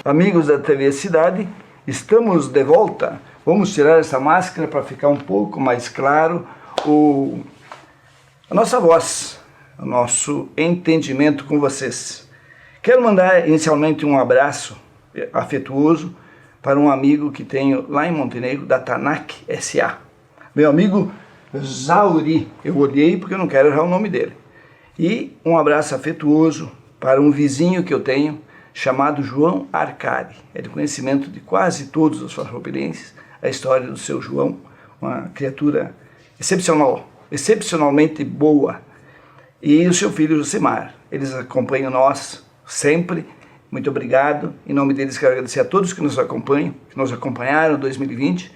Amigos da TV Cidade, estamos de volta. Vamos tirar essa máscara para ficar um pouco mais claro a nossa voz, o nosso entendimento com vocês. Quero mandar inicialmente um abraço afetuoso para um amigo que tenho lá em Montenegro, da Tanac S.A. Meu amigo Zauri, eu olhei porque eu não quero errar o nome dele. E um abraço afetuoso para um vizinho que eu tenho, chamado João Arcari. É de conhecimento de quase todos os farroupilenses a história do seu João, uma criatura excepcional, excepcionalmente boa. E o seu filho Josimar. Eles acompanham nós sempre. Muito obrigado. Em nome deles quero agradecer a todos que nos acompanham, que nos acompanharam em 2020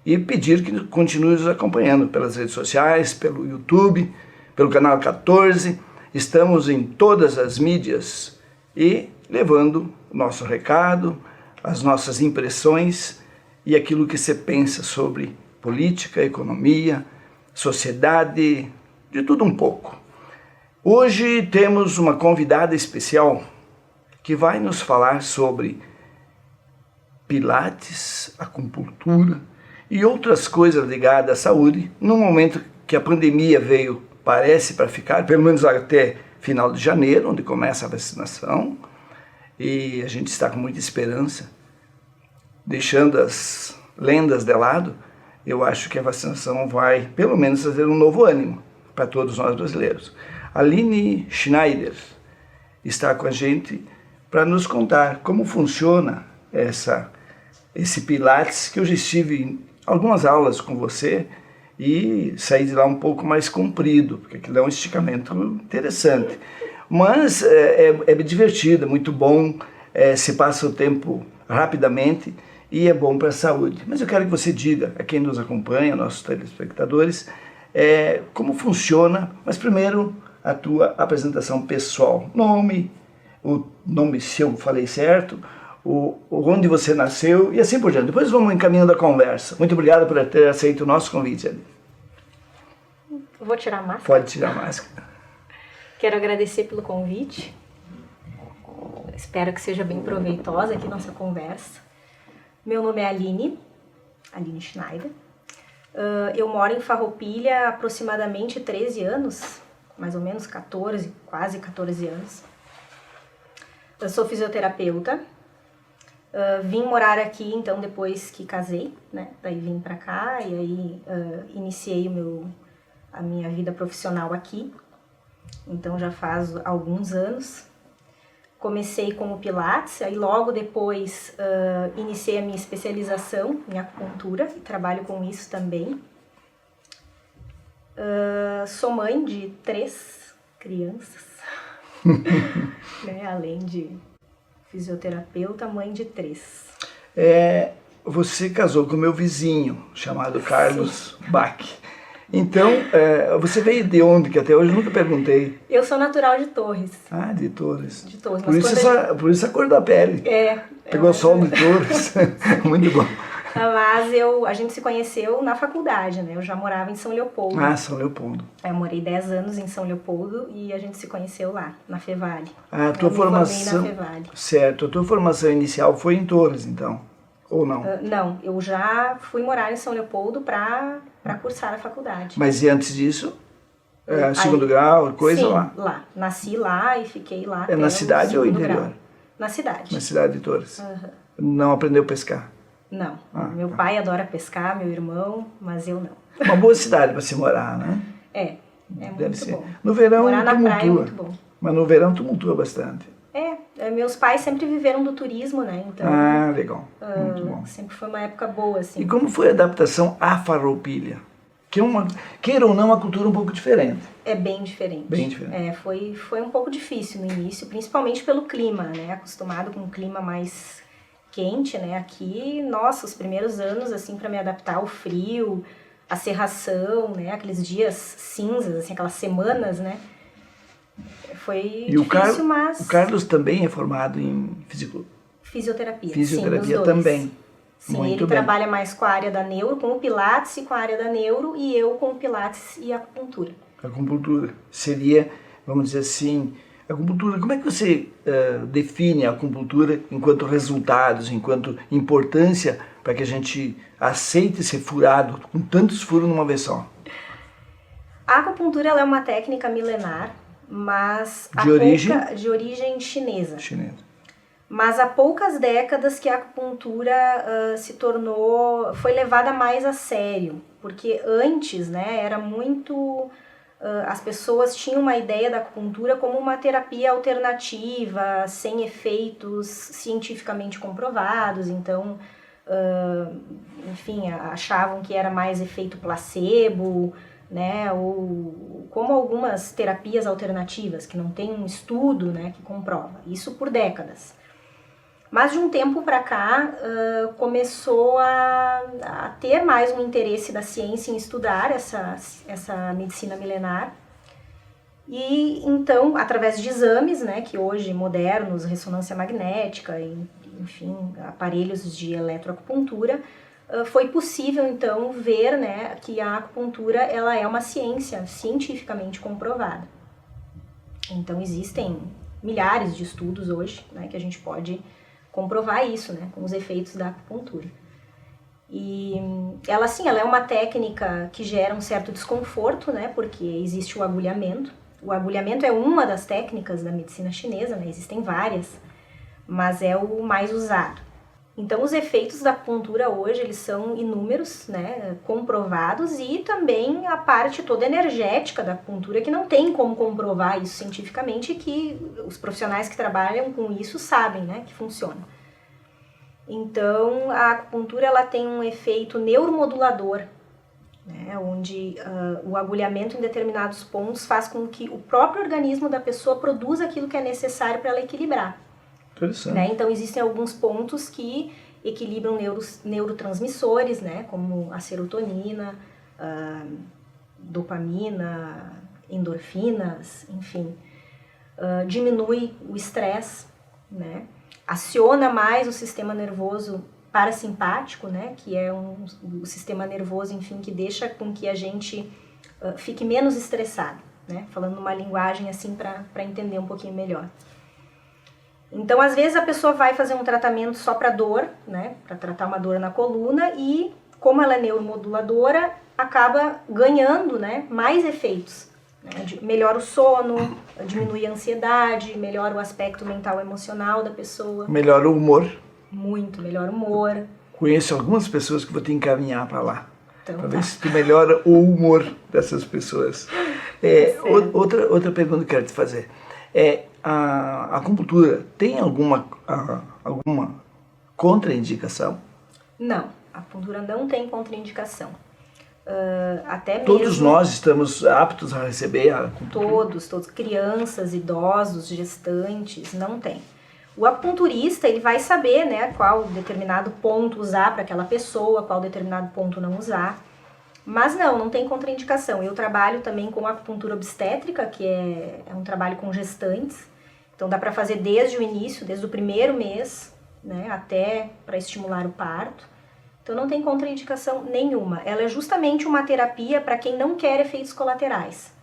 e pedir que continuem nos acompanhando pelas redes sociais, pelo YouTube, pelo canal 14. Estamos em todas as mídias e levando o nosso recado, as nossas impressões e aquilo que você pensa sobre política, economia, sociedade, de tudo um pouco. Hoje temos uma convidada especial que vai nos falar sobre pilates, acupuntura e outras coisas ligadas à saúde, no momento que a pandemia veio, parece para ficar, pelo menos até final de janeiro, onde começa a vacinação. E a gente está com muita esperança, deixando as lendas de lado. Eu acho que a vacinação vai, pelo menos, trazer um novo ânimo para todos nós brasileiros. Aline Schneider está com a gente para nos contar como funciona esse Pilates, que eu já estive em algumas aulas com você e saí de lá um pouco mais comprido, porque aquilo é um esticamento interessante. Mas é divertido, é muito bom, se passa o tempo rapidamente e é bom para a saúde. Mas eu quero que você diga a quem nos acompanha, nossos telespectadores, como funciona, mas primeiro a tua apresentação pessoal. Nome, o nome se eu falei certo, onde você nasceu e assim por diante. Depois vamos encaminhando a conversa. Muito obrigado por ter aceito o nosso convite, Ali. Vou tirar a máscara? Pode tirar a máscara. Quero agradecer pelo convite. Espero que seja bem proveitosa aqui nossa conversa. Meu nome é Aline Schneider. Eu moro em Farroupilha há aproximadamente 13 anos, mais ou menos 14, quase 14 anos. Eu sou fisioterapeuta. Vim morar aqui, então, depois que casei, né? Daí vim pra cá e aí iniciei a minha vida profissional aqui. Então já faz alguns anos. Comecei com o Pilates, aí logo depois iniciei a minha especialização em acupuntura e trabalho com isso também. Sou mãe de 3 crianças, né? Além de fisioterapeuta, mãe de 3. Você casou com meu vizinho, chamado Carlos Bach. Então, você veio de onde, que até hoje eu nunca perguntei? Eu sou natural de Torres. Ah, de Torres. De Torres. Por isso a cor da pele. Pegou sol de Torres. Muito bom. Mas a gente se conheceu na faculdade, né? Eu já morava em São Leopoldo. Ah, São Leopoldo. Eu morei 10 anos em São Leopoldo e a gente se conheceu lá, na Fevale. Ah, a tua formação... na Fevale. Certo. A tua formação inicial foi em Torres, então? Ou não? Não, eu já fui morar em São Leopoldo para cursar a faculdade. Mas e antes disso? Segundo grau, coisa sim, lá? Lá. Nasci lá e fiquei lá. Na cidade ou interior? Grau. Na cidade. Na cidade de Torres. Uhum. Não aprendeu a pescar? Não. Meu pai adora pescar, meu irmão, mas eu não. Uma boa cidade para se morar, né? É muito bom. No verão morar na tumultua. praia é muito bom. Mas no verão tumultua bastante. Meus pais sempre viveram do turismo, né? Então, legal. Muito bom. Sempre foi uma época boa, assim. E como foi a adaptação à Farroupilha? Que queira ou não, uma cultura um pouco diferente. É bem diferente. Bem diferente. Foi um pouco difícil no início, principalmente pelo clima, né? Acostumado com um clima mais quente, né? Aqui, nossa, os primeiros anos, assim, para me adaptar ao frio, a cerração, né? Aqueles dias cinzas, assim, aquelas semanas, né? Foi difícil, mas... O Carlos também é formado em fisioterapia. Fisioterapia também. Sim, muito ele bem. trabalha mais com a área da neuro, com o Pilates e com a área da neuro, e eu com o Pilates e a acupuntura. A acupuntura seria, vamos dizer assim, Acupuntura, como é que você define a acupuntura enquanto resultados, enquanto importância para que a gente aceite ser furado com tantos furos numa vez só? A acupuntura ela é uma técnica milenar, mas de origem chinesa. Mas há poucas décadas que a acupuntura foi levada mais a sério, porque antes, né, era muito... as pessoas tinham uma ideia da acupuntura como uma terapia alternativa, sem efeitos cientificamente comprovados, então, enfim, achavam que era mais efeito placebo, né, ou como algumas terapias alternativas que não tem um estudo, né, que comprova, isso por décadas. Mas de um tempo para cá começou a ter mais um interesse da ciência em estudar essa medicina milenar. E então, através de exames, né, que hoje modernos, ressonância magnética, enfim, aparelhos de eletroacupuntura, foi possível então ver, né, que a acupuntura ela é uma ciência cientificamente comprovada. Então existem milhares de estudos hoje, né, que a gente pode comprovar isso, né, com os efeitos da acupuntura. E ela, sim, ela é uma técnica que gera um certo desconforto, né, porque existe o agulhamento. O agulhamento é uma das técnicas da medicina chinesa, né, existem várias, mas é o mais usado. Então, os efeitos da acupuntura hoje, eles são inúmeros, né, comprovados, e também a parte toda energética da acupuntura, que não tem como comprovar isso cientificamente, e que os profissionais que trabalham com isso sabem, né, que funciona. Então, a acupuntura ela tem um efeito neuromodulador, né, onde o agulhamento em determinados pontos faz com que o próprio organismo da pessoa produza aquilo que é necessário para ela equilibrar. Né? Então, existem alguns pontos que equilibram neurotransmissores, né? Como a serotonina, dopamina, endorfinas, enfim. Diminui o estresse, né? Aciona mais o sistema nervoso parasimpático, né? Que é o sistema nervoso, enfim, que deixa com que a gente fique menos estressado, né? Falando numa linguagem assim para entender um pouquinho melhor. Então, às vezes, a pessoa vai fazer um tratamento só para dor, né, para tratar uma dor na coluna, e como ela é neuromoduladora, acaba ganhando, né, mais efeitos. Né? Melhora o sono, diminui a ansiedade, melhora o aspecto mental e emocional da pessoa. Melhora o humor. Muito, melhora o humor. Conheço algumas pessoas que vou te encaminhar para lá, então, para ver se tu melhora o humor dessas pessoas. Outra pergunta que eu quero te fazer. A acupuntura tem alguma contraindicação? Não, a acupuntura não tem contraindicação. Até mesmo... Todos nós estamos aptos a receber a acupuntura? Todos, crianças, idosos, gestantes, não tem. O acupunturista, ele vai saber, né, qual determinado ponto usar para aquela pessoa, qual determinado ponto não usar. Mas não tem contraindicação. Eu trabalho também com acupuntura obstétrica, que é um trabalho com gestantes. Então dá para fazer desde o início, desde o primeiro mês, né, até para estimular o parto. Então não tem contraindicação nenhuma. Ela é justamente uma terapia para quem não quer efeitos colaterais.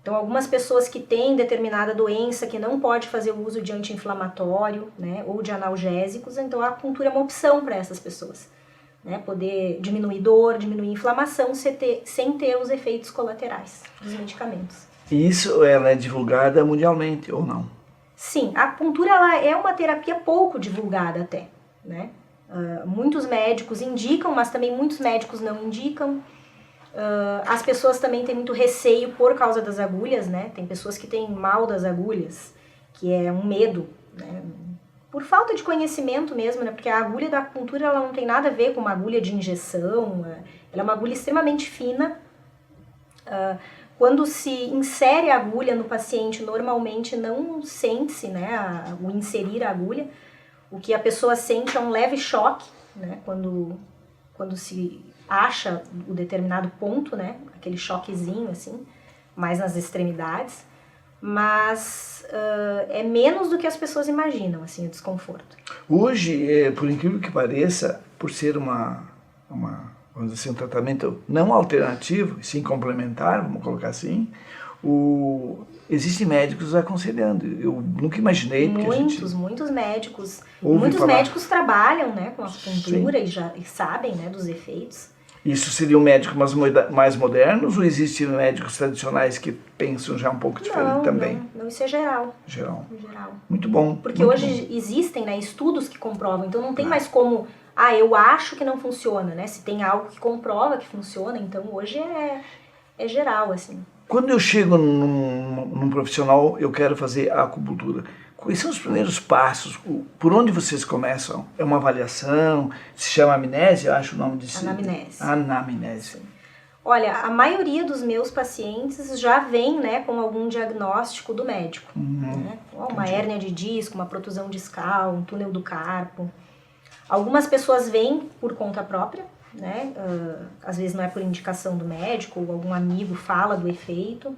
Então algumas pessoas que têm determinada doença, que não pode fazer o uso de anti-inflamatório, né, ou de analgésicos, então a acupuntura é uma opção para essas pessoas. Né, poder diminuir dor, diminuir inflamação sem ter os efeitos colaterais dos medicamentos. E isso ela é divulgada mundialmente ou não? Sim, a acupuntura ela é uma terapia pouco divulgada até. Né? Muitos médicos indicam, mas também muitos médicos não indicam. As pessoas também têm muito receio por causa das agulhas, né? Tem pessoas que têm mal das agulhas, que é um medo, né? Por falta de conhecimento mesmo, né? Porque a agulha da acupuntura ela não tem nada a ver com uma agulha de injeção, ela é uma agulha extremamente fina. Quando se insere a agulha no paciente, normalmente não sente-se, né, o inserir a agulha. O que a pessoa sente é um leve choque, né, quando se acha o determinado ponto, né, aquele choquezinho assim, mais nas extremidades. Mas é menos do que as pessoas imaginam, assim, o desconforto. Hoje, por incrível que pareça, por ser vamos dizer assim, um tratamento não alternativo, sim complementar, vamos colocar assim, existem médicos aconselhando. Eu nunca imaginei. Muitos médicos. Ouve Muitos falar. médicos trabalham, né, com acupuntura e sabem, né, dos efeitos. Isso seriam médicos mais modernos ou existem médicos tradicionais que pensam já um pouco diferente também? Não, isso é geral. Geral. Geral. Muito bom. Porque hoje existem, né, estudos que comprovam, então não tem mais como, eu acho que não funciona, né? Se tem algo que comprova que funciona, então hoje é geral, assim. Quando eu chego num profissional, eu quero fazer a acupuntura. Quais são os primeiros passos? Por onde vocês começam? É uma avaliação? Se chama amnésia, eu acho o nome disso. Anamnese. Anamnese. Olha, a maioria dos meus pacientes já vem, né, com algum diagnóstico do médico. Né? Uma hérnia de disco, uma protusão discal, um túnel do carpo. Algumas pessoas vêm por conta própria, né? Às vezes não é por indicação do médico, ou algum amigo fala do efeito.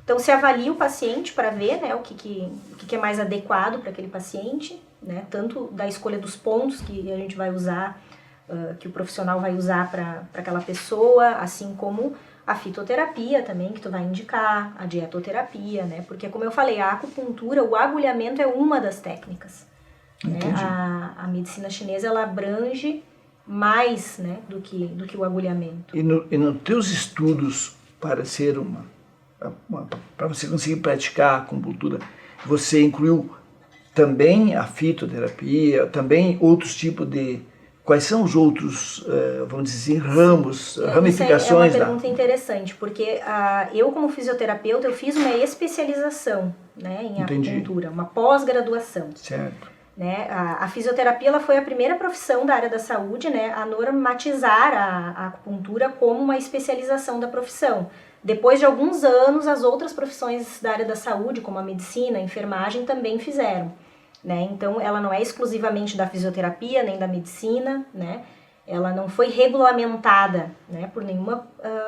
Então se avalia o paciente para ver, né, o que é mais adequado para aquele paciente, né? Tanto da escolha dos pontos que a gente vai usar, que o profissional vai usar para aquela pessoa, assim como a fitoterapia também, que tu vai indicar, a dietoterapia, né? Porque como eu falei, a acupuntura, o agulhamento é uma das técnicas. Né? A medicina chinesa, ela abrange mais, né, do que o agulhamento. E nos teus estudos para ser para você conseguir praticar a acupuntura, você incluiu também a fitoterapia, também outros tipos de... Quais são os outros, vamos dizer assim, ramos, ramificações? É uma pergunta interessante, porque eu como fisioterapeuta, eu fiz uma especialização, né, em acupuntura, uma pós-graduação. Certo. Né? A fisioterapia, ela foi a primeira profissão da área da saúde, né, a normatizar a acupuntura como uma especialização da profissão. Depois de alguns anos, as outras profissões da área da saúde, como a medicina, a enfermagem, também fizeram. Né? Então, ela não é exclusivamente da fisioterapia, nem da medicina, né? Ela não foi regulamentada, né, por nenhuma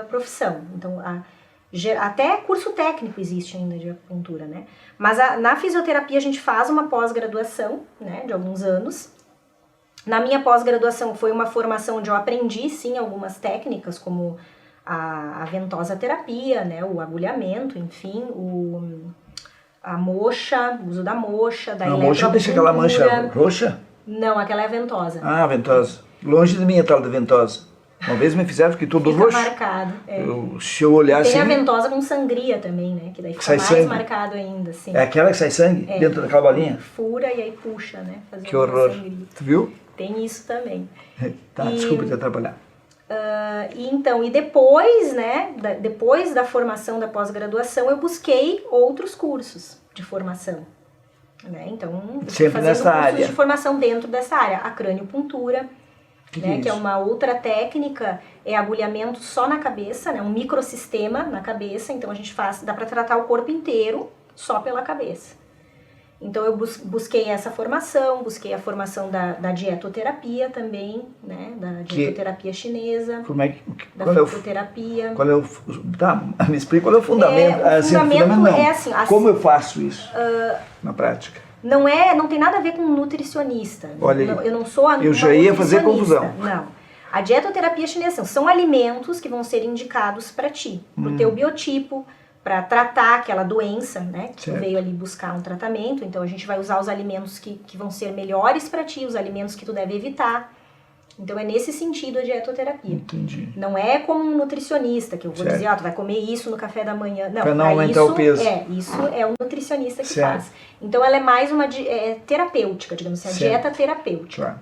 profissão. Então, até curso técnico existe ainda de acupuntura, né? Mas na fisioterapia a gente faz uma pós-graduação, né, de alguns anos. Na minha pós-graduação foi uma formação onde eu aprendi, sim, algumas técnicas, como a ventosa terapia, né, o agulhamento, enfim, a moxa, o uso da moxa, da eletroacupuntura. A moxa deixa aquela mancha roxa? Não, aquela é a ventosa. Ah, a ventosa. Longe de mim a tal da ventosa. Uma vez me fizeram, fiquei todo roxo. Fica marcado. Se eu olhar assim... Tem a ventosa com sangria também, né? Que daí fica mais sangue. Marcado ainda, assim. É aquela que sai sangue dentro daquela bolinha? Fura e aí puxa, né? Fazendo que horror. Sangria. Tu viu? Tem isso também. Desculpa te atrapalhar. E depois, né? Depois da formação da pós-graduação, eu busquei outros cursos de formação. Né? Então, sempre nessa área. De formação dentro dessa área. A craniopuntura, né, que é uma outra técnica, é agulhamento só na cabeça, né, um microsistema na cabeça, então a gente dá para tratar o corpo inteiro só pela cabeça. Então eu busquei essa formação, busquei a formação da dietoterapia também, né, da dietoterapia chinesa, da fitoterapia. Me explica qual é o fundamento. O fundamento é assim... Como eu faço isso na prática? Não tem nada a ver com nutricionista. Olha, eu não sou a eu já ia fazer confusão. Não. A dietoterapia chinesa são alimentos que vão ser indicados para ti, para o teu biotipo, para tratar aquela doença, né? Que tu veio ali buscar um tratamento. Então a gente vai usar os alimentos que vão ser melhores para ti, os alimentos que tu deve evitar. Então é nesse sentido a dietoterapia. Entendi. Não é como um nutricionista, que eu vou dizer, tu vai comer isso no café da manhã. Não, para não aumentar o peso. Isso é o nutricionista que faz. Então ela é mais uma terapêutica, digamos assim, a dieta terapêutica. Claro.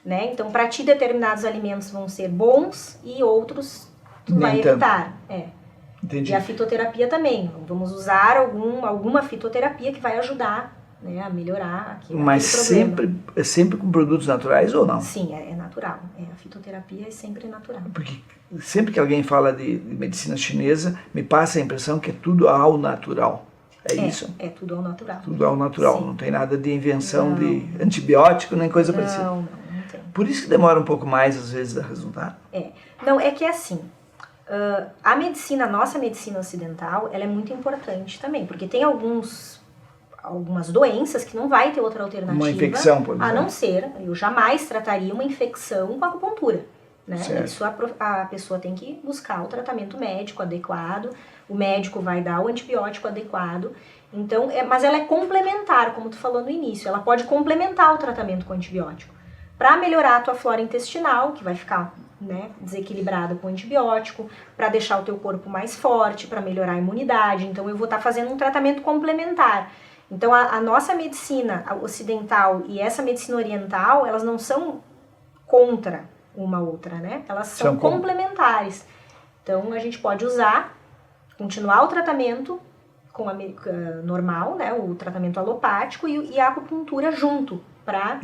Né? Então para ti determinados alimentos vão ser bons e outros tu vai evitar. Entendi. E a fitoterapia também. Vamos usar alguma fitoterapia que vai ajudar, né, a melhorar aquele Mas sempre com produtos naturais ou não? Sim, é natural. A fitoterapia é sempre natural. Porque sempre que alguém fala de medicina chinesa, me passa a impressão que é tudo ao natural. É isso? É tudo ao natural. Tudo ao natural. Sim. Não tem nada de invenção de antibiótico nem coisa parecida. Não tem. Por isso que demora um pouco mais, às vezes, a resultar. Não, é que é assim... a nossa medicina ocidental, ela é muito importante também, porque tem algumas doenças que não vai ter outra alternativa. Uma infecção, por exemplo. A não ser, eu jamais trataria uma infecção com acupuntura. né? Certo. Isso a pessoa tem que buscar o tratamento médico adequado, o médico vai dar o antibiótico adequado. Então, mas ela é complementar, como tu falou no início, ela pode complementar o tratamento com antibiótico para melhorar a tua flora intestinal, que vai ficar, né, desequilibrada com o antibiótico, para deixar o teu corpo mais forte, para melhorar a imunidade. Então, eu vou estar fazendo um tratamento complementar. Então, a nossa medicina ocidental e essa medicina oriental, elas não são contra uma outra, né? Elas são complementares. Então, a gente pode continuar o tratamento com a normal, né? O tratamento alopático e a acupuntura junto, para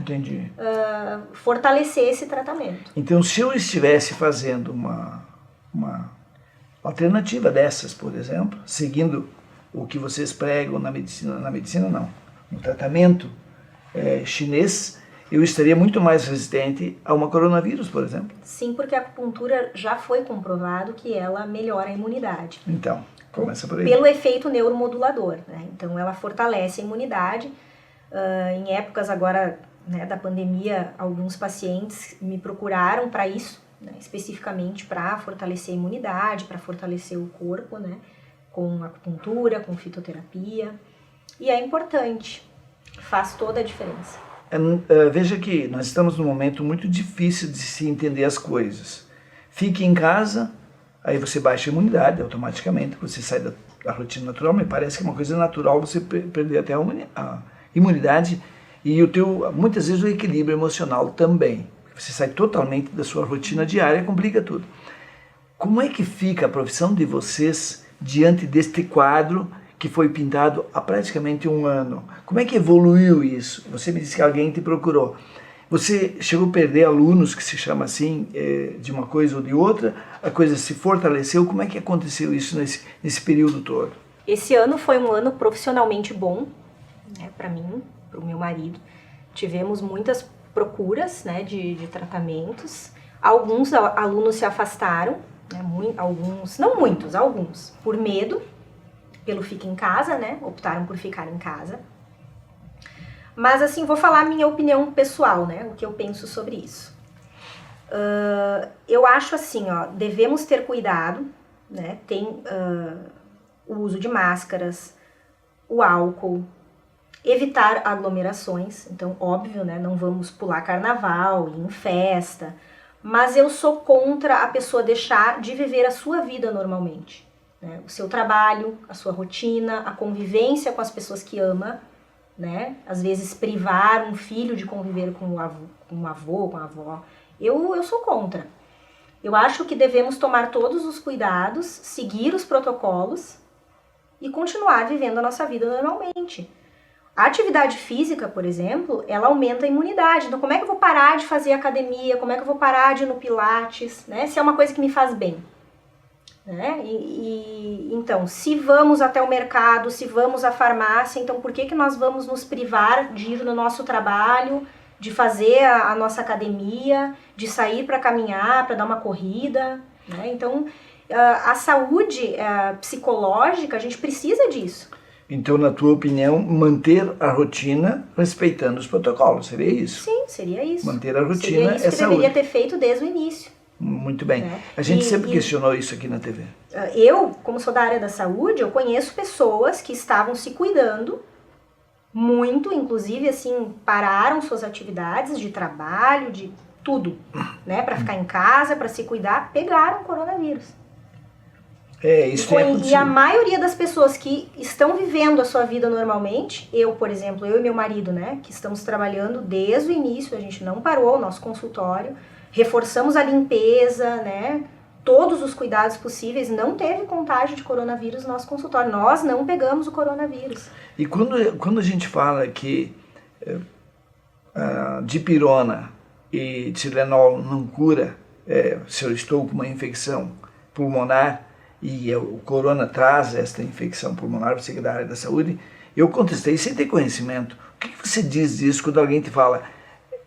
fortalecer esse tratamento. Então, se eu estivesse fazendo uma alternativa dessas, por exemplo, seguindo o que vocês pregam na medicina não, no tratamento chinês, eu estaria muito mais resistente a uma coronavírus, por exemplo. Sim, porque a acupuntura já foi comprovado que ela melhora a imunidade. Então, começa por aí. Pelo efeito neuromodulador, né? Então, ela fortalece a imunidade. Em épocas agora, né, da pandemia, alguns pacientes me procuraram para isso, né, especificamente para fortalecer a imunidade, para fortalecer o corpo, né, com acupuntura, com fitoterapia. E é importante, faz toda a diferença. Veja que nós estamos num momento muito difícil de se entender as coisas. Fique em casa, aí você baixa a imunidade automaticamente, você sai da rotina natural, me parece que é uma coisa natural você perder até a imunidade e muitas vezes o equilíbrio emocional também. Você sai totalmente da sua rotina diária, complica tudo. Como é que fica a profissão de vocês diante deste quadro que foi pintado há praticamente 1 ano? Como é que evoluiu isso? Você me disse que alguém te procurou. Você chegou a perder alunos, que se chama assim, de uma coisa ou de outra? A coisa se fortaleceu? Como é que aconteceu isso nesse período todo? Esse ano foi um ano profissionalmente bom, né, para mim, para o meu marido. Tivemos muitas procuras, né, de tratamentos. Alguns alunos se afastaram, né, alguns, não muitos, alguns, por medo, pelo fica em casa, né, optaram por ficar em casa. Mas assim, vou falar a minha opinião pessoal, né, o que eu penso sobre isso. Eu acho assim, devemos ter cuidado, né, tem o uso de máscaras, o álcool, evitar aglomerações, então óbvio, né, não vamos pular carnaval, ir em festa, mas eu sou contra a pessoa deixar de viver a sua vida normalmente, né, o seu trabalho, a sua rotina, a convivência com as pessoas que ama, né, às vezes privar um filho de conviver com o avô, com a avó, eu sou contra. Eu acho que devemos tomar todos os cuidados, seguir os protocolos e continuar vivendo a nossa vida normalmente. A atividade física, por exemplo, ela aumenta a imunidade. Então, como é que eu vou parar de fazer academia? Como é que eu vou parar de ir no Pilates? Né? Se é uma coisa que me faz bem. Né? Então, se vamos até o mercado, se vamos à farmácia, então por que nós vamos nos privar de ir no nosso trabalho, de fazer a nossa academia, de sair para caminhar, para dar uma corrida? Né? Então, a saúde psicológica, a gente precisa disso. Então, na tua opinião, manter a rotina respeitando os protocolos, seria isso? Sim, seria isso. Manter a rotina seria isso que deveria ter feito desde o início. Muito bem. Né? A gente sempre questionou isso aqui na TV. Eu, como sou da área da saúde, eu conheço pessoas que estavam se cuidando muito, inclusive, assim, pararam suas atividades de trabalho, de tudo, né, para ficar em casa, para se cuidar, pegaram o coronavírus. E a maioria das pessoas que estão vivendo a sua vida normalmente, por exemplo, eu e meu marido, né, que estamos trabalhando desde o início, a gente não parou o nosso consultório, reforçamos a limpeza, né, todos os cuidados possíveis, não teve contágio de coronavírus no nosso consultório, nós não pegamos o coronavírus. E quando a gente fala que dipirona e Tilenol não cura, se eu estou com uma infecção pulmonar, e o corona traz esta infecção pulmonar, você que é da área da saúde, eu contestei sem ter conhecimento. O que você diz disso quando alguém te fala,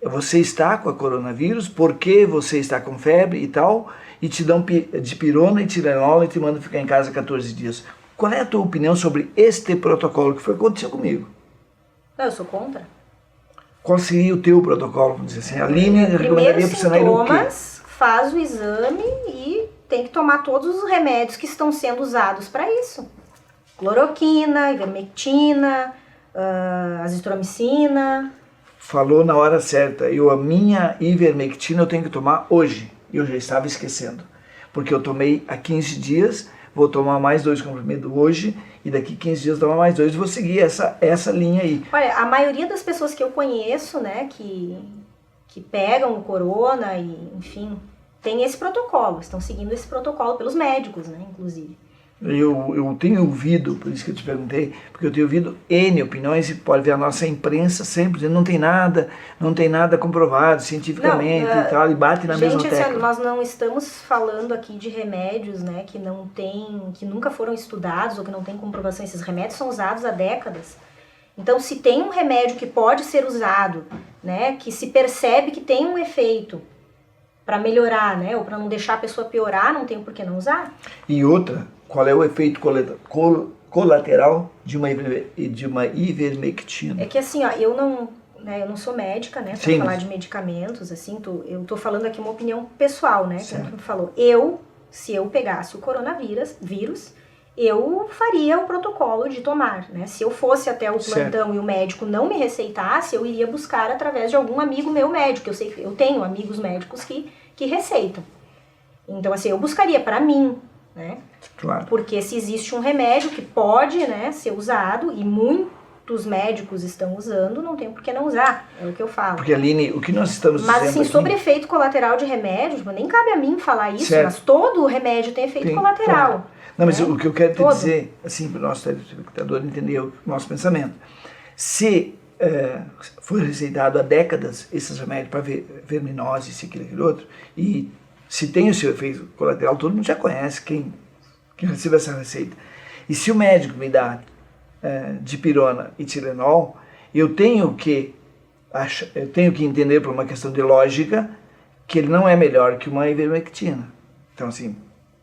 você está com a coronavírus, porque você está com febre e tal, e te dão dipirona e Tilenol e te mandam ficar em casa 14 dias. Qual é a tua opinião sobre este protocolo que foi o que aconteceu comigo? Não, eu sou contra. Qual seria o teu protocolo? Vamos dizer assim, a Aline recomendaria para você ir no quê? faz o exame e tem que tomar todos os remédios que estão sendo usados para isso. Cloroquina, ivermectina, azitromicina. Falou na hora certa. A minha ivermectina eu tenho que tomar hoje. E eu já estava esquecendo. Porque eu tomei há 15 dias, vou tomar mais 2 comprimidos hoje, e daqui 15 dias eu tomar mais 2 e vou seguir essa linha aí. Olha, a maioria das pessoas que eu conheço, né, que pegam o corona e, enfim, tem esse protocolo, estão seguindo esse protocolo pelos médicos, né, inclusive. Eu tenho ouvido, por isso que eu te perguntei, porque eu tenho ouvido N opiniões, e pode ver a nossa imprensa sempre dizendo não tem nada comprovado cientificamente e tal, e bate na mesma tecla. Gente, nós não estamos falando aqui de remédios, né, que nunca foram estudados ou que não tem comprovação. Esses remédios são usados há décadas. Então, se tem um remédio que pode ser usado, né, que se percebe que tem um efeito para melhorar, né, ou para não deixar a pessoa piorar, não tem por que não usar. E outra, qual é o efeito colateral de uma ivermectina? É que assim, ó, eu não sou médica, né, para falar de medicamentos, assim, eu tô falando aqui uma opinião pessoal, né, que tu falou. Se eu pegasse o coronavírus, eu faria o protocolo de tomar, né? Se eu fosse até o plantão e o médico não me receitasse, eu iria buscar através de algum amigo meu médico. Eu sei que eu tenho amigos médicos que receitam. Então, assim, eu buscaria para mim, né? Claro. Porque se existe um remédio que pode, né, ser usado e muitos médicos estão usando, não tem por que não usar. É o que eu falo. Porque, Aline, o que nós estamos dizendo Mas, assim, aqui... sobre efeito colateral de remédio, nem cabe a mim falar isso, mas todo remédio tem efeito colateral. Claro. Não, mas o que eu quero te dizer, assim, para o nosso telespectador entender o nosso pensamento, se foi receitado há décadas esses remédios para verminose, isso, aquilo, outro, e se tem o seu efeito colateral, todo mundo já conhece quem recebe essa receita. E se o médico me dá dipirona e Tilenol, eu tenho que entender por uma questão de lógica que ele não é melhor que uma ivermectina. Então, assim...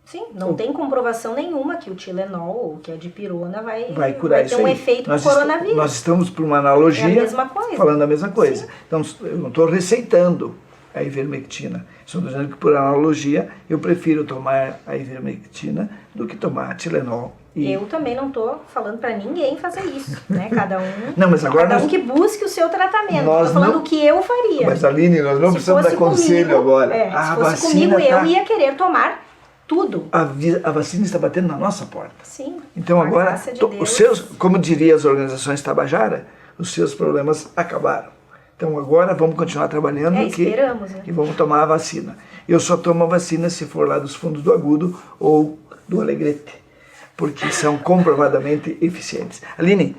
Sim, não tem comprovação nenhuma que o Tilenol ou que a dipirona vai curar ter um efeito no coronavírus. Nós estamos, por uma analogia, a mesma coisa. Falando a mesma coisa. Sim. Então, eu não estou receitando a ivermectina. Estou dizendo que, por analogia, eu prefiro tomar a ivermectina do que tomar Tilenol. Eu também não estou falando para ninguém fazer isso, né? Cada um, não, mas agora cada um que busque o seu tratamento. Estou falando o que eu faria. Mas, Aline, nós não precisamos dar conselho agora. Se fosse comigo, eu ia querer tomar tudo. A vacina está batendo na nossa porta. Sim. Então agora, como diriam as organizações Tabajara, os seus problemas acabaram. Então agora vamos continuar trabalhando esperamos, né? E vamos tomar a vacina. Eu só tomo a vacina se for lá dos fundos do Agudo ou do Alegrete, porque são comprovadamente eficientes. Aline,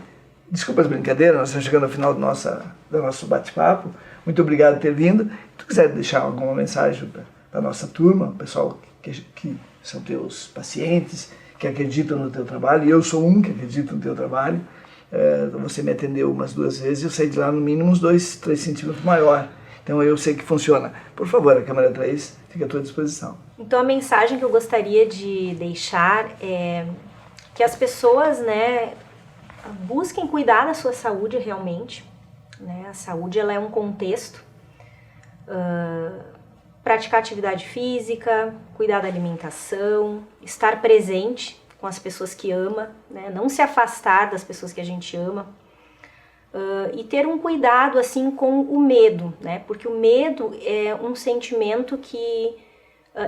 desculpa as brincadeiras, nós estamos chegando ao final do nosso bate-papo. Muito obrigado por ter vindo. Se tu quiser deixar alguma mensagem para a nossa turma, o pessoal que são teus pacientes, que acreditam no teu trabalho, e eu sou um que acredita no teu trabalho. Você me atendeu umas 2 vezes e eu saí de lá no mínimo uns 2, 3 centímetros maior. Então eu sei que funciona. Por favor, a câmera 3 fica à tua disposição. Então a mensagem que eu gostaria de deixar é que as pessoas, né, busquem cuidar da sua saúde realmente. Né? A saúde, ela é um contexto. Praticar atividade física, cuidar da alimentação, estar presente com as pessoas que ama, né? Não se afastar das pessoas que a gente ama, e ter um cuidado assim com o medo, né? Porque o medo é um sentimento que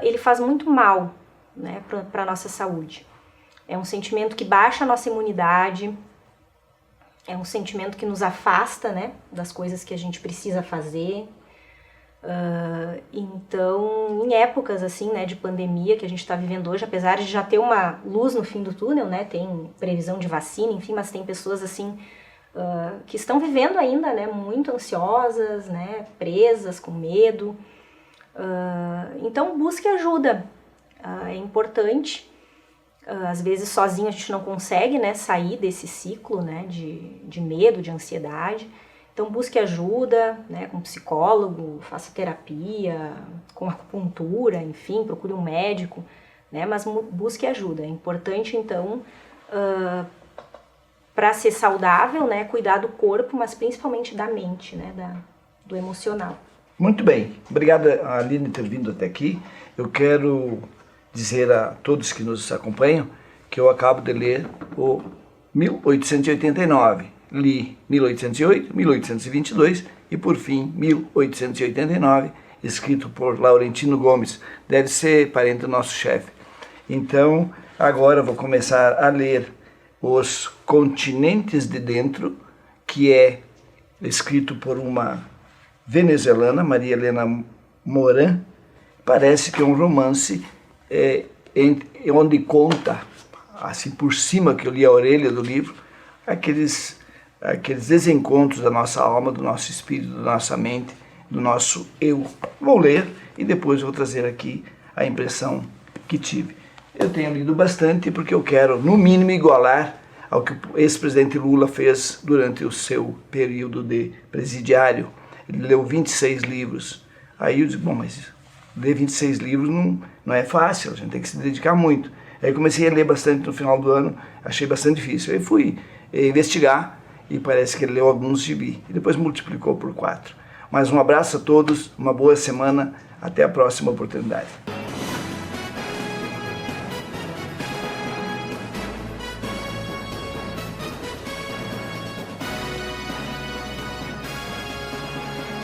ele faz muito mal, né, para a nossa saúde. É um sentimento que baixa a nossa imunidade, é um sentimento que nos afasta, né, das coisas que a gente precisa fazer. Então, em épocas assim, né, de pandemia que a gente está vivendo hoje, apesar de já ter uma luz no fim do túnel, né, tem previsão de vacina, enfim, mas tem pessoas assim que estão vivendo ainda, né, muito ansiosas, né, presas, com medo. Então, busque ajuda, é importante. Às vezes sozinho a gente não consegue, né, sair desse ciclo, né, de medo, de ansiedade. Então busque ajuda, né, com um psicólogo, faça terapia, com acupuntura, enfim, procure um médico, né, mas busque ajuda. É importante, então, para ser saudável, né, cuidar do corpo, mas principalmente da mente, né, do emocional. Muito bem, obrigado a Aline ter vindo até aqui. Eu quero dizer a todos que nos acompanham que eu acabo de ler o 1889. Li 1808, 1822 e, por fim, 1889, escrito por Laurentino Gomes. Deve ser parente do nosso chefe. Então, agora eu vou começar a ler Os Continentes de Dentro, que é escrito por uma venezuelana, Maria Helena Moran. Parece que é um romance onde conta, assim por cima que eu li a orelha do livro, aqueles desencontros da nossa alma, do nosso espírito, da nossa mente, do nosso eu. Vou ler e depois vou trazer aqui a impressão que tive. Eu tenho lido bastante porque eu quero, no mínimo, igualar ao que o ex-presidente Lula fez durante o seu período de presidiário. Ele leu 26 livros. Aí eu digo, bom, mas ler 26 livros não é fácil, a gente tem que se dedicar muito. Aí comecei a ler bastante no final do ano, achei bastante difícil. Aí fui investigar e parece que ele leu alguns gibi. E depois multiplicou por 4. Mas um abraço a todos, uma boa semana, até a próxima oportunidade.